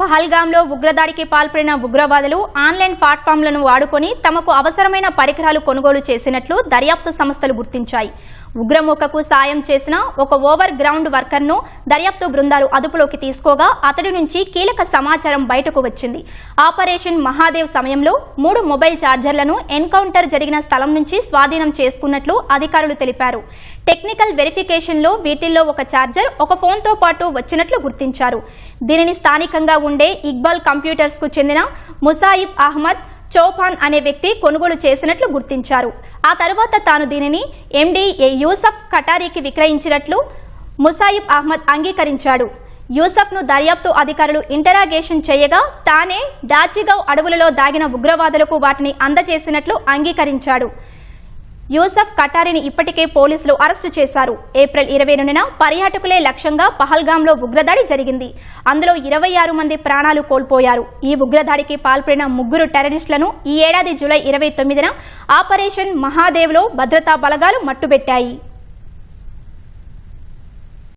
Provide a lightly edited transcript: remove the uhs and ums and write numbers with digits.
పహల్గాంలో ఉగ్రదాడికి పాల్పడిన ఉగ్రవాదులు ఆన్లైన్ ప్లాట్ఫామ్లను వాడుకొని తమకు అవసరమైన పరికరాలు కొనుగోలు చేసినట్లు దర్యాప్తు సంస్థలు గుర్తించాయి. ఉగ్రమూకకు సాయం చేసిన ఒక ఓవర్ గ్రౌండ్ వర్కర్ను దర్యాప్తు బృందాలు అదుపులోకి తీసుకోగా అతడి నుంచి కీలక సమాచారం బయటకు వచ్చింది. ఆపరేషన్ మహాదేవ్ సమయంలో 3 మొబైల్ ఛార్జర్లను ఎన్కౌంటర్ జరిగిన స్థలం నుంచి స్వాధీనం చేసుకున్నట్లు అధికారులు తెలిపారు. టెక్నికల్ వెరిఫికేషన్లో వీటిల్లో ఒక ఛార్జర్, ఒక ఫోన్తో పాటు వచ్చినట్లు గుర్తించారు. దీనిని స్థానికంగా ఉండే ఇక్బాల్ కంప్యూటర్స్ కు చెందిన ముసాయిబ్ అహ్మద్ చౌహాన్ అనే వ్యక్తి కొనుగోలు చేసినట్లు గుర్తించారు. ఆ తరువాత తాను దీనిని ఎండీ యూసఫ్ కటారీకి విక్రయించినట్లు ముసాయిబ్ అహ్మద్ అంగీకరించాడు. యూసఫ్ ను దర్యాప్తు అధికారులు ఇంటరాగేషన్ చేయగా తానే దాచిగౌ అడవులలో దాగిన ఉగ్రవాదులకు వాటిని అందజేసినట్లు అంగీకరించాడు. యూసఫ్ కటారీని ఇప్పటికే పోలీసులు అరెస్టు చేశారు. ఏప్రిల్ 22న పర్యాటకులే లక్ష్యంగా పహల్గాంలో ఉగ్రదాడి జరిగింది. అందులో 26 మంది ప్రాణాలు కోల్పోయారు. ఈ ఉగ్రదాడికి పాల్పడిన 3 టెర్రరిస్టులను ఈ ఏడాది జూలై 29న ఆపరేషన్ మహాదేవ్లో భద్రతా బలగాలు మట్టుబెట్టాయి.